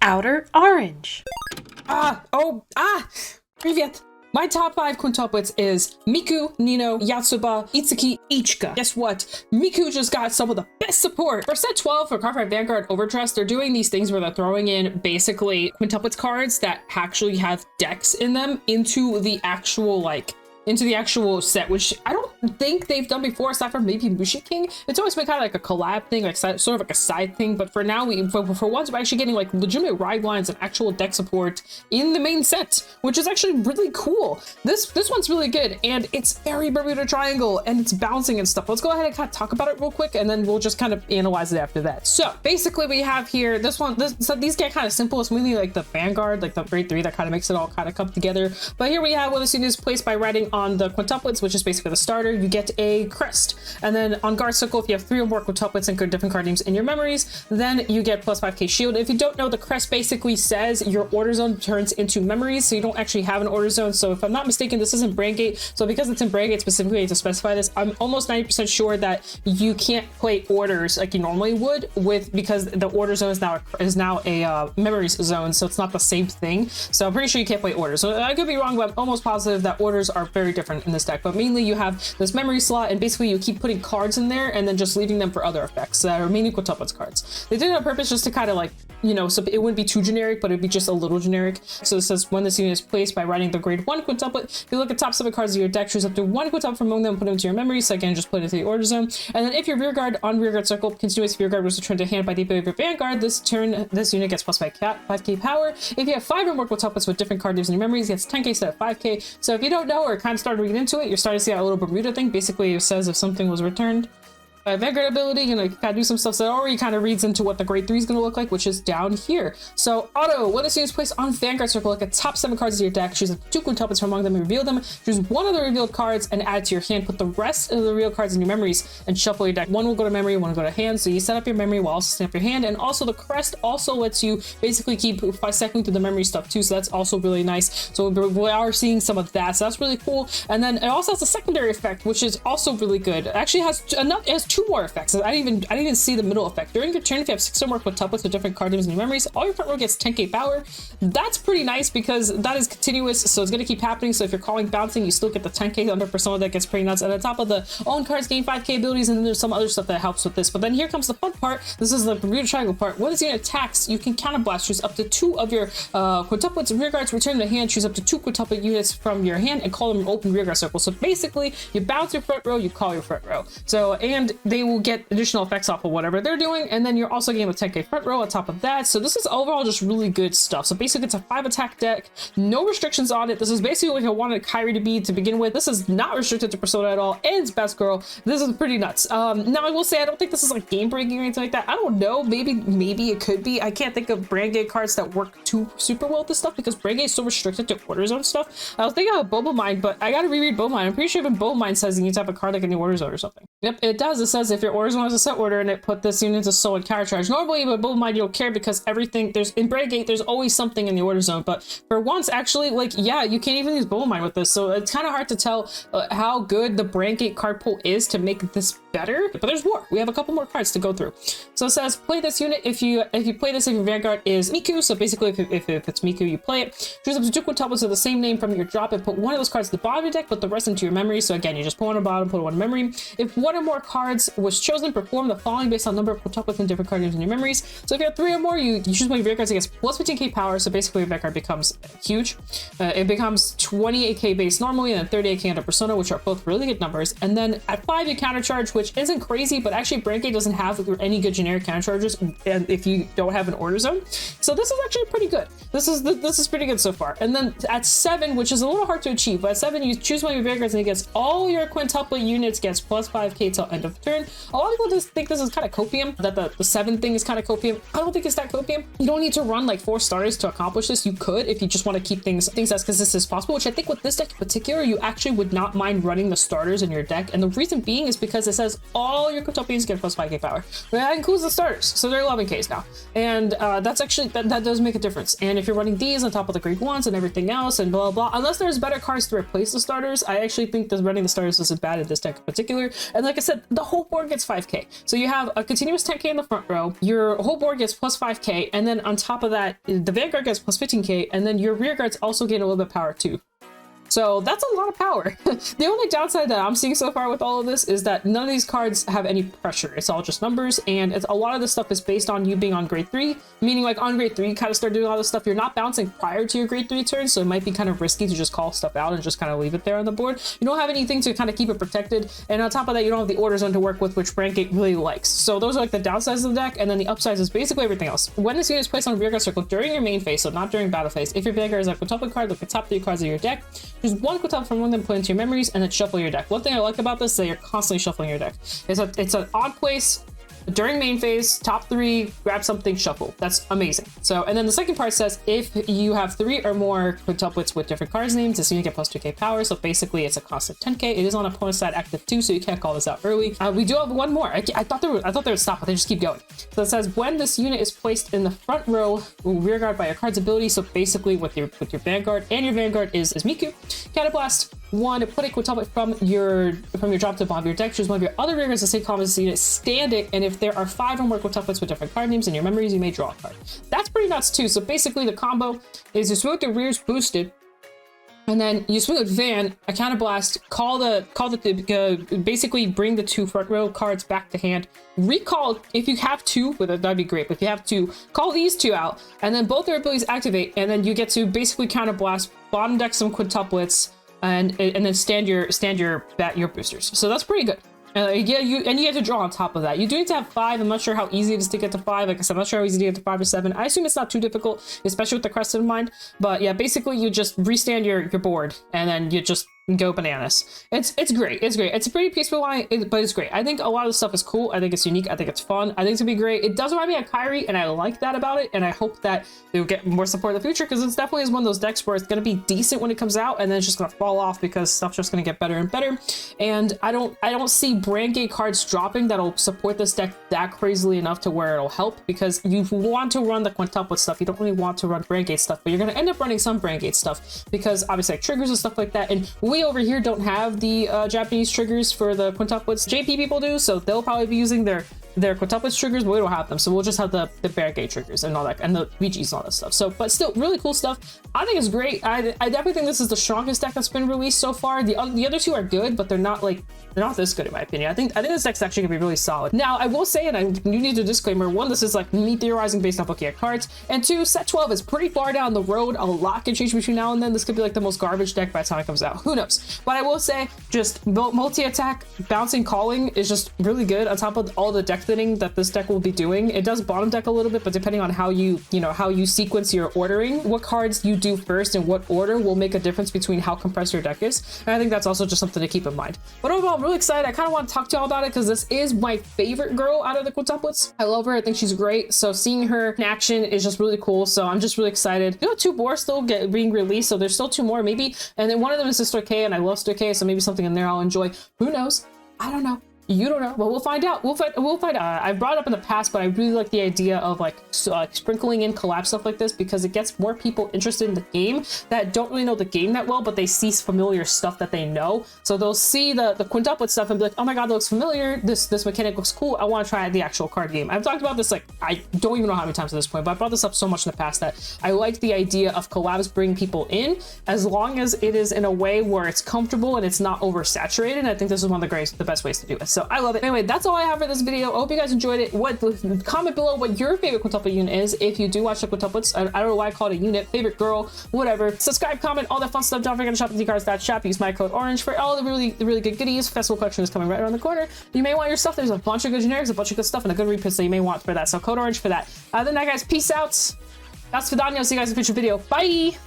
Outer Orange. Привет! My top 5 quintuplets is Miku, Nino, Yatsuba, Itsuki, Ichika. Guess what? Miku just got some of the best support. For set 12 for Cardfight Vanguard Overtrust, they're doing these things where they're throwing in basically quintuplets cards that actually have decks in them into the actual set, which I don't think they've done before, aside from maybe Mushi King. It's always been kind of like a collab thing, like sort of like a side thing, but for now, for once, we're actually getting like legitimate ride lines and actual deck support in the main set, which is actually really cool. This one's really good, and it's very Bermuda Triangle, and it's bouncing and stuff. Let's go ahead and kind of talk about it real quick, and then we'll just kind of analyze it after that. So basically, we have here these get kind of simple. It's mainly like the Vanguard, like the grade 3 that kind of makes it all kind of come together. But here we have what this unit is placed by riding on the quintuplets, which is basically the starter. You get a crest, and then on guard circle, if you have 3 or more quintuplets and different card names in your memories, then you get plus 5k shield. If you don't know, the crest basically says your order zone turns into memories, so you don't actually have an order zone. So if I'm not mistaken, this isn't Brand Gate, so because it's in Brand Gate specifically, I have to specify this. I'm almost 90% sure that you can't play orders like you normally would because the order zone is now a memories zone, so it's not the same thing. So I'm pretty sure you can't play orders. So I could be wrong, but I'm almost positive that orders are very different in this deck. But mainly you have this memory slot, and basically you keep putting cards in there and then just leaving them for other effects that are mainly quintuplets cards. They did it on purpose just to kind of like, you know, so it wouldn't be too generic, but it'd be just a little generic. So it says when this unit is placed by riding the grade 1 quintuplet, if you look at top 7 cards of your deck, choose up to 1 quintuplet from among them, put them into your memory. So again, just put it into the order zone. And then if your rear guard on rear guard circle, continuous rear guard was returned to hand by the ability of your Vanguard, this unit gets plus 5k power. If you have 5 or more quintuplets with different card names in your memories, it gets 10k instead of 5k. So if you don't know or kind of started reading into it, you're starting to see that little Bermuda thing. Basically, it says if something was returned by Vanguard ability, you know, you gotta do some stuff. So it already kind of reads into what the grade 3 is going to look like, which is down here. So auto, when this unit is placed on Vanguard circle, look at top 7 cards of your deck, choose 2 quintuplets from among them and reveal them. Choose 1 of the revealed cards and add it to your hand. Put the rest of the revealed cards in your memories and shuffle your deck. 1 will go to memory, 1 will go to hand. So you set up your memory while also setting up your hand. And also the crest also lets you basically keep cycling through the memory stuff too. So that's also really nice. So we are seeing some of that. So that's really cool. And then it also has a secondary effect, which is also really good. It actually has 2 more effects. I didn't even see the middle effect. During your turn, if you have 6 or more quintuplets with different card names in your memories, all your front row gets 10k power. That's pretty nice because that is continuous, so it's going to keep happening. So if you're calling bouncing, you still get the 10k under persona. That gets pretty nuts. And on top of the own cards gain 5k abilities, and then there's some other stuff that helps with this. But then here comes the fun part. This is the Bermuda Triangle part. When this unit attacks, you can counterblast. Choose up to 2 of your quintuplets rear guards, return to hand. Choose up to 2 quintuplet units from your hand and call them an open rear guard circle. So basically, you bounce your front row, you call your front row. So, and they will get additional effects off of whatever they're doing, and then you're also getting the 10k front row on top of that. So this is overall just really good stuff. So basically it's a 5 attack deck, no restrictions on it. This is basically like I wanted Kyrie to be to begin with. This is not restricted to persona at all, and it's best girl. This is pretty nuts. Now I will say I don't think this is like game breaking or anything like that. I don't know, maybe it could be. I can't think of Brand Gate cards that work too super well with this stuff because Brand Gate is so restricted to order zone stuff. I was thinking about Boba Mind, but I gotta reread Boba Mind. I'm pretty sure even Boba Mind says you need to have a card like in the order zone or something. Yep, it does. It says if your order zone has a set order and it put this unit into solid counter charge. Normally with Boba Mind you don't care because everything in Brand Gate there's always something in the order zone, but for once actually, like, yeah, you can't even use Boba Mind with this, so it's kind of hard to tell how good the Brand Gate card pool is to make this better. But there's more. We have a couple more cards to go through. So it says play this unit if you play this if your Vanguard is Miku. So basically if it's Miku, you play it. Choose up to 2 quintuplets of the same name from your drop and put 1 of those cards at the bottom of your deck, put the rest into your memory. So again, you just put 1 on the bottom, put 1 in memory. If 1 or more cards was chosen, perform the following based on number of quintuplets and different card names in your memories. So if you have 3 or more, you choose one of your cards that gets plus 15k power. So basically your card becomes huge. It becomes 28k base normally and then 38k under persona, which are both really good numbers. And then at 5 you counter charge, which isn't crazy, but actually Brand Gate doesn't have any good generic counter charges and if you don't have an order zone. So this is actually pretty good. This is pretty good so far. And then at 7, which is a little hard to achieve, but at 7 you choose one of your Vanguards and it gets all your quintuplet units gets plus 5k till end of turn. A lot of people just think this is kind of copium, that the 7 thing is kind of copium. I don't think it's that copium. You don't need to run like 4 starters to accomplish this. You could if you just want to keep things as consistent as possible, which I think with this deck in particular, you actually would not mind running the starters in your deck. And the reason being is because it says all your quintuplets get plus 5k power. But that includes the starters, so they're 11ks now. And that's actually, that does make a difference. And if you're running these on top of the grade 1s and everything else and blah, blah, blah, unless there's better cards to replace the starters, I actually think that running the starters isn't bad in this deck in particular. And like I said, the whole board gets 5k. So you have a continuous 10k in the front row, your whole board gets plus 5k, and then on top of that, the Vanguard gets plus 15k, and then your rear guards also gain a little bit of power too. So that's a lot of power. The only downside that I'm seeing so far with all of this is that none of these cards have any pressure. It's all just numbers, and a lot of this stuff is based on you being on grade 3, meaning like on grade 3 you kind of start doing all this stuff. You're not bouncing prior to your grade 3 turn, so it might be kind of risky to just call stuff out and just kind of leave it there on the board. You don't have anything to kind of keep it protected, and on top of that, you don't have the order zone to work with, which Brandgate really likes. So those are like the downsides of the deck, and then the upsides is basically everything else. When this unit is placed on rearguard circle during your main phase, so not during battle phase, if your Vanguard is a quintuplet card, look at the top 3 cards of your deck, choose one quintuplet from one of them, put into your memories, and then shuffle your deck. One thing I like about this is that you're constantly shuffling your deck. It's an odd place during main phase, top 3, grab something, shuffle. That's amazing. So, and then the second part says if you have 3 or more quintuplets with different cards names, this unit get plus 2k power. So basically it's a cost of 10k. It is on opponent's side active too, so you can't call this out early. We do have one more. I thought they would stop, but they just keep going. So it says when this unit is placed in the front row, rear guard by your card's ability. So basically with your Vanguard, and your Vanguard is Miku, Counterblast 1, put a quintuplet from your drop to the bottom of your deck, choose one of your other rear guards to same column as the unit, stand it, and if there are 5 or more quintuplets with different card names in your memories, you may draw a card. That's pretty nuts too. So basically the combo is you swing with the rears boosted, and then you swing with Van, a counterblast, basically bring the 2 front row cards back to hand. Recall, if you have 2, that'd be great, but if you have 2, call these 2 out, and then both their abilities activate, and then you get to basically counterblast, bottom deck some quintuplets, and then stand your boosters. So that's pretty good. Yeah, you get to draw on top of that. You do need to have 5. I'm not sure how easy it is to get to 5. Like I said, I'm not sure how easy to get to 5 or 7. I assume it's not too difficult, especially with the crest in mind. But yeah, basically you just restand your board, and then you just go bananas. It's great. It's great. It's a pretty peaceful line, but it's great. I think a lot of the stuff is cool. I think it's unique. I think it's fun. I think it's gonna be great. It does remind me of Kyrie, and I like that about it, and I hope that they'll get more support in the future, because it's definitely is one of those decks where it's gonna be decent when it comes out, and then it's just gonna fall off because stuff's just gonna get better and better. And I don't see Brandgate cards dropping that'll support this deck that crazily enough to where it'll help, because you want to run the quintuplet stuff. You don't really want to run Brandgate stuff, but you're gonna end up running some Brandgate stuff because obviously like triggers and stuff like that, and we over here don't have the Japanese triggers for the quintuplets. JP people do, so they'll probably be using their quintuplets triggers, but we don't have them, so we'll just have the Brandgate triggers and all that, and the VGs and all that stuff. So, but still, really cool stuff. I think it's great. I definitely think this is the strongest deck that's been released so far. The other 2 are good, but they're not this good in my opinion. I think this deck's actually gonna be really solid. Now, I will say, and I do need a disclaimer: 1, this is like me theorizing based off looking at cards, and 2, set 12 is pretty far down the road. A lot can change between now and then. This could be like the most garbage deck by the time it comes out. Who knows? But I will say, just multi-attack, bouncing, calling is just really good on top of all the deck thinning that this deck will be doing. It does bottom deck a little bit, but depending on how you sequence your ordering, what cards you do first and what order will make a difference between how compressed your deck is. And I think that's also just something to keep in mind. But overall, I'm really excited. I kind of want to talk to y'all about it because this is my favorite girl out of the quintuplets. I love her. I think she's great. So seeing her in action is just really cool. So I'm just really excited. You know, 2 more still being released, so there's still 2 more maybe. And then one of them is Sister K, and I love Sister K, so maybe something in there I'll enjoy. Who knows? I don't know. You don't know. Well, we'll find out. We'll find out. I've brought it up in the past, but I really like the idea of like sprinkling in collab stuff like this, because it gets more people interested in the game that don't really know the game that well, but they see familiar stuff that they know. So they'll see the quintuplet stuff and be like, oh my god, that looks familiar. This mechanic looks cool. I want to try the actual card game. I've talked about this, like, I don't even know how many times at this point, but I brought this up so much in the past that I like the idea of collabs bringing people in, as long as it is in a way where it's comfortable and it's not oversaturated. I think this is one of the best ways to do it. So I love it. Anyway, that's all I have for this video. I hope you guys enjoyed it. Comment below what your favorite quintuplet unit is. If you do watch the quintuplets, I don't know why I call it a unit, favorite girl, whatever. Subscribe, comment, all that fun stuff. Don't forget to shop at thecards.shop. Use my code ORANGE for all the really good goodies. Festival collection is coming right around the corner. You may want your stuff. There's a bunch of good generics, a bunch of good stuff, and a good reprint that you may want for that. So code ORANGE for that. Other than that, guys, peace out. That's Vidania. See you guys in a future video. Bye.